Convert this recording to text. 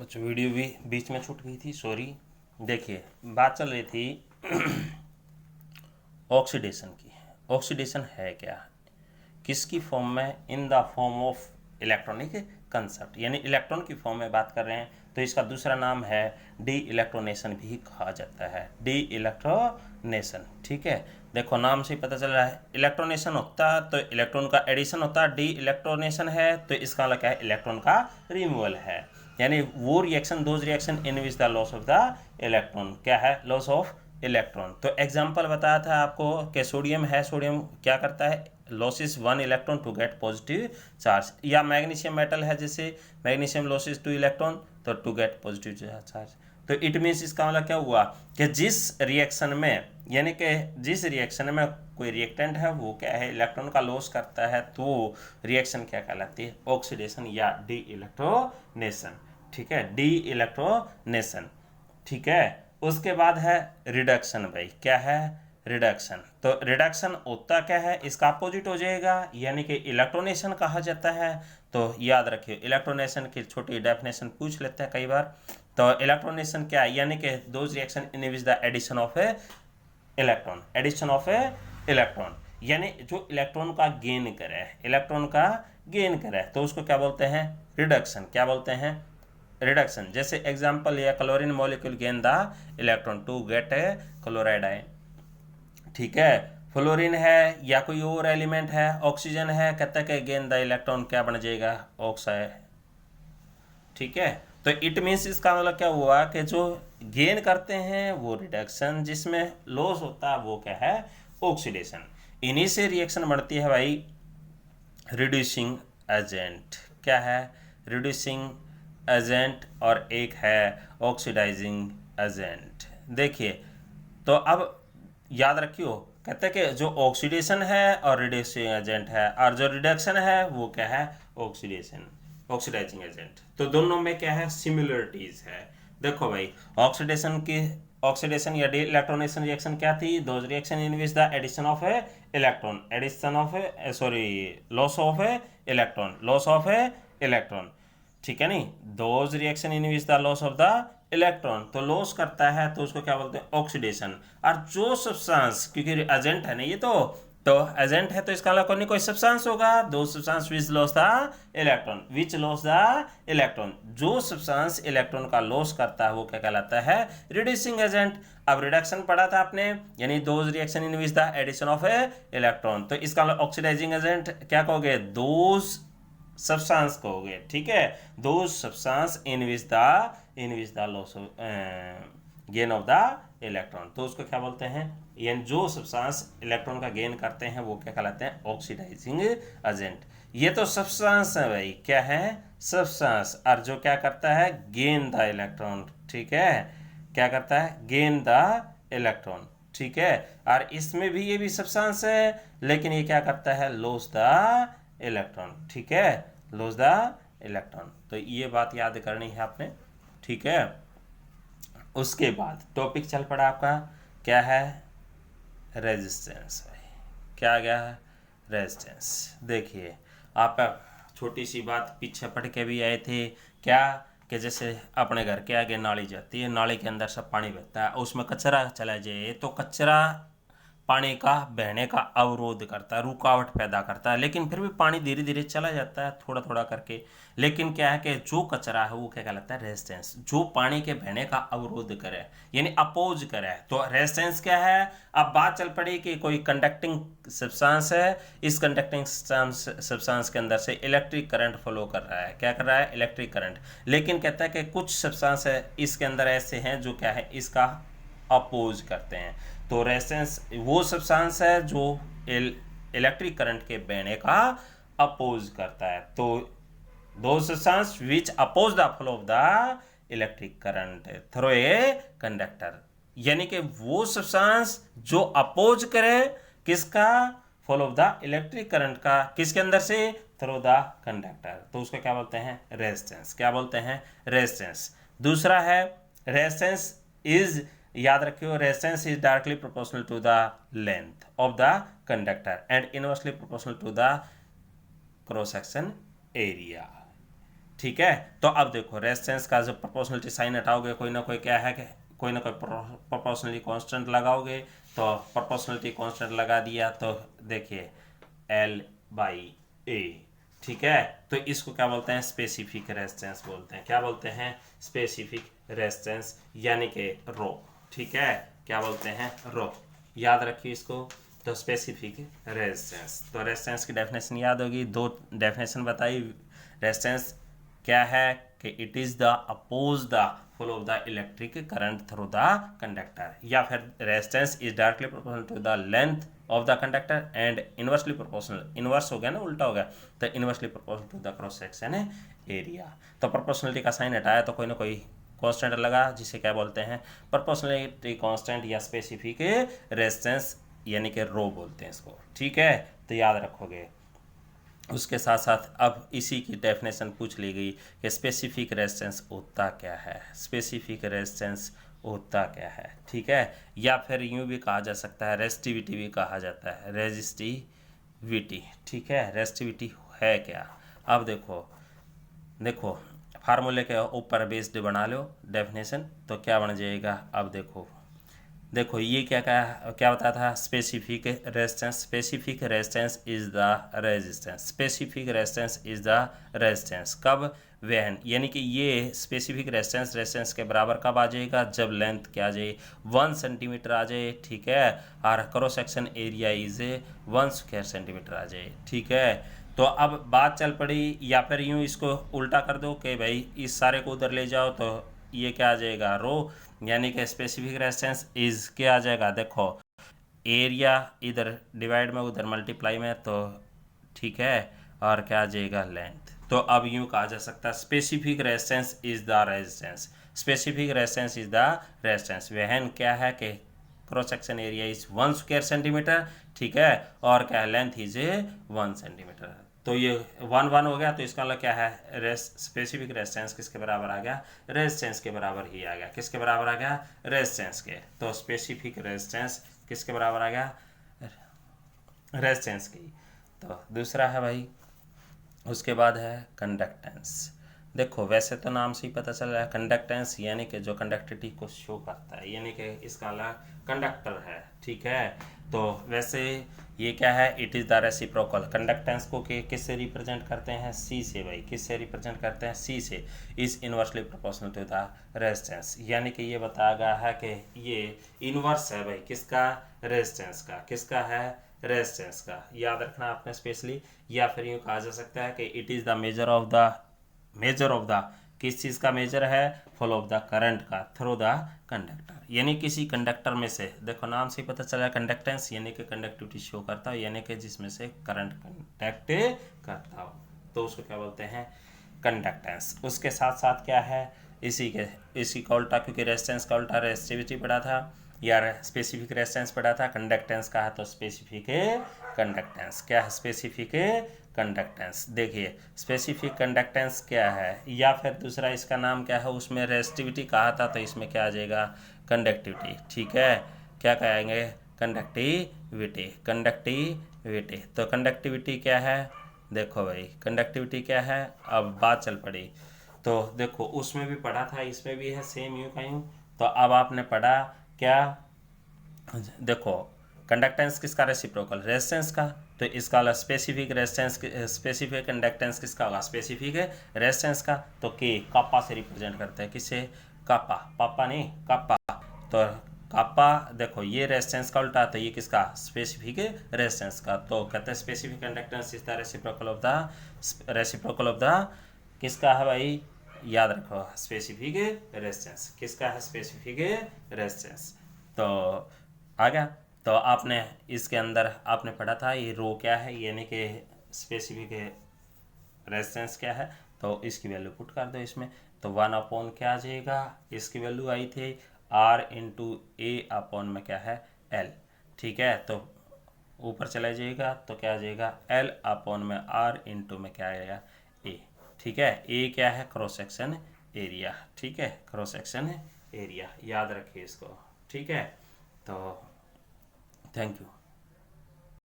बच्चों वीडियो भी बीच में छूट गई थी, सॉरी। देखिए, बात चल रही थी ऑक्सीडेशन की। ऑक्सीडेशन है क्या, किसकी फॉर्म में? In the form of electronic concept, यानी इलेक्ट्रॉन की फॉर्म में बात कर रहे हैं। तो इसका दूसरा नाम है डी इलेक्ट्रोनेशन भी कहा जाता है, डी इलेक्ट्रोनेशन। ठीक है, देखो नाम से ही पता चल रहा है इलेक्ट्रोनेशन होता है तो इलेक्ट्रॉन का एडिशन होता है। डी इलेक्ट्रोनेशन है तो इसका मतलब क्या है, इलेक्ट्रॉन का रिमूवल है। यानी वो reaction, those reaction in which the loss of the electron, क्या है, लॉस ऑफ इलेक्ट्रॉन। तो एग्जांपल बताया था आपको कि सोडियम है, सोडियम क्या करता है, losses 1 electron to get positive charge. या मैग्नीशियम मेटल है, जैसे मैग्नीशियम लॉसेस 2 इलेक्ट्रॉन तो टू गेट पॉजिटिव चार्ज। तो इट मीन्स इसका मतलब क्या हुआ कि जिस रिएक्शन में, यानी कि जिस रिएक्शन में कोई रिएक्टेंट है वो क्या है, इलेक्ट्रॉन का लॉस करता है, तो रिएक्शन क्या कहलाती है, ऑक्सीडेशन या डी इलेक्ट्रोनेशन। ठीक है, डी इलेक्ट्रोनेशन। ठीक है, उसके बाद है रिडक्शन। भाई क्या है, रिडक्शन। तो रिडक्शन होता क्या है, इसका अपोजिट हो जाएगा, यानी कि इलेक्ट्रोनेशन कहा जाता है। तो याद रखिए, इलेक्ट्रोनेशन की छोटी डेफिनेशन पूछ लेते हैं कई बार। तो इलेक्ट्रोनेशन क्या है, यानी कि those reaction in which the addition of a electron, addition of a electron, यानी जो इलेक्ट्रॉन का गेन करे, इलेक्ट्रॉन का गेन करे, तो उसको क्या बोलते हैं, रिडक्शन। क्या बोलते हैं, रिडक्शन। जैसे एग्जांपल लिया, chlorine molecule gain the electron to get a chloride ion. ठीक है, फ्लोरीन है या कोई और एलिमेंट है, ऑक्सीजन है, कहता है कि गेन द इलेक्ट्रॉन क्या बन जाएगा, ऑक्साइड। ठीक है, तो इट मीन्स इसका मतलब क्या हुआ कि जो गेन करते हैं वो रिडक्शन, जिसमें लॉस होता है वो क्या है, ऑक्सीडेशन। इन्हीं से रिएक्शन बढ़ती है भाई रिड्यूसिंग एजेंट। क्या है, रिड्यूसिंग एजेंट, और एक है ऑक्सीडाइजिंग एजेंट। देखिए, तो अब याद रखियो, कहते हैं कि जो ऑक्सीडेशन है और रिड्यूसिंग एजेंट है, और जो रिडक्शन है वो क्या है, ऑक्सीडेशन, ऑक्सीडाइजिंग एजेंट। तो दोनों में क्या है, सिमिलरिटीज है। देखो भाई, ऑक्सीडेशन की, ऑक्सीडेशन या डी इलेक्ट्रोनेशन रिएक्शन क्या थी, those reaction in which the addition of a electron, addition of a sorry loss of a electron, loss of a electron. ठीक है नहीं, those reaction in which the loss of the electron, तो loss करता है तो उसको क्या बोलते हैं, ऑक्सीडेशन। और जो सब्सटेंस, क्योंकि एजेंट है ना ये, तो एजेंट है तो इसका मतलब कोई सब्सटेंस होगा, दो substance which loss the electron, which loss the electron, जो सब्सटेंस इलेक्ट्रॉन का लॉस करता है वो क्या कहलाता है, रिड्यूसिंग एजेंट। अब रिडक्शन पढ़ा था आपने, यानी those reaction in which the addition of a electron, तो इसका मतलब ऑक्सीडाइजिंग एजेंट क्या कहोगे, दोज सब्सटेंस कहोगे। ठीक है, दो substance in which the loss of gain of the electron, तो उसको क्या बोलते हैं, यानी जो सब्सटेंस इलेक्ट्रॉन का गेन करते हैं वो क्या कहलाते हैं, ऑक्सीडाइजिंग एजेंट। ये तो सब्सटेंस है भाई, क्या है, सब्सटेंस। और जो क्या करता है, गेन द इलेक्ट्रॉन। ठीक है, क्या करता है, गेन द इलेक्ट्रॉन। ठीक है, और इसमें भी ये भी सब्सटेंस है, लेकिन ये क्या करता है, लॉस द इलेक्ट्रॉन। ठीक है, लॉस द इलेक्ट्रॉन। तो ये बात याद करनी है आपने। ठीक है, उसके बाद टॉपिक चल पड़ा आपका, क्या है, रेजिस्टेंस। क्या गया है, रेजिस्टेंस। देखिए, आप छोटी सी बात पीछे पढ़ के भी आए थे, क्या कि जैसे अपने घर के आगे नाली जाती है, नाली के अंदर सब पानी बहता है, उसमें कचरा चला जाए तो कचरा पानी का बहने का अवरोध करता है, रुकावट पैदा करता है, लेकिन फिर भी पानी धीरे धीरे चला जाता है थोड़ा थोड़ा करके। लेकिन क्या है कि जो कचरा है वो क्या कहलाता है, रेजिस्टेंस, जो पानी के बहने का अवरोध करे, यानी अपोज करे, तो रेजिस्टेंस क्या है। अब बात चल पड़ी कि कोई कंडक्टिंग सब्सटेंस है, इस कंडक्टिंग सब्सटेंस के अंदर से इलेक्ट्रिक करंट फ्लो कर रहा है, क्या कर रहा है, इलेक्ट्रिक करंट। लेकिन कहता है कि कुछ सब्सटेंस है इसके अंदर ऐसे हैं जो क्या है, इसका अपोज करते हैं। तो रेजिस्टेंस वो सब्सटेंस है जो इलेक्ट्रिक करंट के बहने का अपोज करता है। तो those substance which oppose the flow of the electric current through a conductor, यानी कि वो सब्सटेंस जो अपोज करे किसका, flow of the electric current का, किसके अंदर से, थ्रू द कंडक्टर, तो उसको क्या बोलते हैं, रेजिस्टेंस। क्या बोलते हैं, रेजिस्टेंस। दूसरा है रेजिस्टेंस इज, याद रखियो, resistance is directly proportional to the length of the conductor and inversely proportional to the cross section area. ठीक है। तो अब देखो रेजिस्टेंस का जब प्रोपोर्शनलिटी साइन हटाओगे, कोई ना कोई क्या है कि कोई ना कोई प्रोपोर्शनलिटी कांस्टेंट लगाओगे, तो प्रोपोर्शनलिटी कांस्टेंट लगा दिया तो देखिए L/A, ठीक है। तो इसको क्या बोलते हैं, स्पेसिफिक रेजिस्टेंस बोलते हैं। क्या बोलते हैं, स्पेसिफिक रेजिस्टेंस, यानी कि रो, ठीक है। क्या बोलते हैं, रो, याद रखिए इसको। तो स्पेसिफिक रेजिस्टेंस, तो रेजिस्टेंस की डेफिनेशन याद होगी, दो डेफिनेशन बताई। रेजिस्टेंस क्या है कि it is the oppose the flow of the electric current through the conductor, या फिर resistance is directly proportional to the length of the conductor and inversely proportional, inverse हो गया ना, उल्टा हो गया, तो inversely proportional to the cross section area. तो प्रोपोर्शनलिटी का साइन हटाया तो कोई ना कोई कांस्टेंट लगा, जिसे क्या बोलते हैं, प्रोपोर्शनलिटी कांस्टेंट या स्पेसिफिक रेजिस्टेंस, यानी कि रो बोलते हैं इसको, ठीक है। तो याद रखोगे। उसके साथ साथ अब इसी की डेफिनेशन पूछ ली गई कि स्पेसिफिक रेजिस्टेंस होता क्या है, स्पेसिफिक रेजिस्टेंस होता क्या है, ठीक है। या फिर यूं भी कहा जा सकता है, रेजिस्टिविटी भी कहा जाता है, रेजिस्टिविटी, ठीक है। रेजिस्टिविटी है क्या, अब देखो देखो फार्मूले के ऊपर बेस्ड बना लो डेफिनेशन, तो क्या बन जाएगा। अब देखो ये क्या क्या बताया था, specific resistance, specific resistance is the resistance, specific resistance is the resistance कब, वैन, यानी कि ये स्पेसिफिक रेजिस्टेंस रेजिस्टेंस के बराबर कब आ जाएगा, जब लेंथ क्या आ जाए 1 सेंटीमीटर आ जाए, ठीक है, और cross section area is 1 square centimetre आ जाए, ठीक है। तो अब बात चल पड़ी, या फिर यूं इसको उल्टा कर दो कि भाई इस सारे को उधर ले जाओ, तो ये क्या आ जाएगा, रो, यानी कि स्पेसिफिक रेजिस्टेंस इज क्या आ जाएगा, देखो एरिया इधर डिवाइड में उधर मल्टीप्लाई में, तो ठीक है, और क्या आ जाएगा, लेंथ। तो अब यूं कहा जा सकता है specific resistance is the resistance, specific resistance is the resistance, वहन क्या है कि cross section area is 1 square centimetre, ठीक है, और क्या है, लेंथ इज 1 सेंटीमीटर। तो ये 1 हो गया, तो इसका मतलब क्या है, स्पेसिफिक रेजिस्टेंस किसके बराबर आ गया, रेजिस्टेंस के बराबर ही आ गया, किसके बराबर आ गया, रेजिस्टेंस के। तो स्पेसिफिक रेजिस्टेंस किसके बराबर आ गया, रेजिस्टेंस की। तो दूसरा है भाई, उसके बाद है कंडक्टेंस। देखो वैसे तो नाम से ही पता चल रहा है कंडक्टेंस, यानी कि जो कंडक्टिविटी को शो करता है, यानी कि इसका अलग कंडक्टर है, ठीक है। तो वैसे ये क्या है, it is the reciprocal, conductance को किससे रिप्रेजेंट करते हैं, सी से भाई, किससे रिप्रेजेंट करते हैं, सी से, is inversely proportional to the resistance, यानी कि ये बताया गया है कि ये इनवर्स है भाई किसका, रेजिस्टेंस का, किसका है, रेजिस्टेंस का, याद रखना आपने स्पेशली। या फिर यूँ कहा जा सकता है कि it is the measure of the किस चीज़ का मेजर है, फ्लो ऑफ द करंट का थ्रू द कंडक्टर, यानी किसी कंडक्टर में से, देखो नाम से ही पता चला कंडक्टेंस, यानी कि कंडक्टिविटी शो करता हो, यानी कि जिसमें से करंट कंडक्ट करता हो, तो उसको क्या बोलते हैं, कंडक्टेंस। उसके साथ साथ क्या है, इसी का उल्टा, क्योंकि रेजिस्टेंस का उल्टा रेजिस्टिविटी पड़ा था, या स्पेसिफिक रेजिस्टेंस पड़ा था, कंडक्टेंस का है तो स्पेसिफिक कंडक्टेंस, क्या है, स्पेसिफिक कंडक्टेंस। देखिए स्पेसिफिक कंडक्टेंस क्या है, या फिर दूसरा इसका नाम क्या है, उसमें रेजिस्टिविटी कहा था, तो इसमें क्या आ जाएगा, कंडक्टिविटी, ठीक है। क्या कहेंगे, कंडक्टिविटी, कंडक्टिविटी। तो कंडक्टिविटी क्या है, देखो भाई कंडक्टिविटी क्या है, अब बात चल पड़ी। तो देखो उसमें भी पढ़ा था, इसमें भी है सेम यूं का यूं। तो अब आपने पढ़ा क्या, देखो कंडक्टेंस किसका, रेसिप्रोकल रेजिस्टेंस का, तो इसका वाला स्पेसिफिक रेजिस्टेंस, स्पेसिफिक कंडक्टेंस किसका होगा, स्पेसिफिक रेजिस्टेंस का। तो के कापा से रिप्रेजेंट करते हैं, किसे, कापा, पापा नहीं कापा। तो कापा, देखो ये रेजिस्टेंस का उल्टा, तो ये किसका, स्पेसिफिक रेजिस्टेंस का। तो कहते हैं specific conductance is the reciprocal of the किसका है भाई, याद रखो, स्पेसिफिक रेजिस्टेंस, किसका है, स्पेसिफिक रेजिस्टेंस। तो आ गया। तो आपने इसके अंदर आपने पढ़ा था ये रो क्या है, यानी कि स्पेसिफिक रेजिस्टेंस क्या है, तो इसकी वैल्यू पुट कर दो इसमें, तो 1 क्या आ जाएगा, इसकी वैल्यू आई थी R/A में क्या है, L, ठीक है। तो ऊपर चला जाएगा तो क्या आ जाएगा, L में R में क्या आएगा, A, ठीक है। A क्या है, क्रॉस सेक्शन एरिया, ठीक है, क्रॉस सेक्शन एरिया, याद रखिए इसको, ठीक है। तो थैंक यू।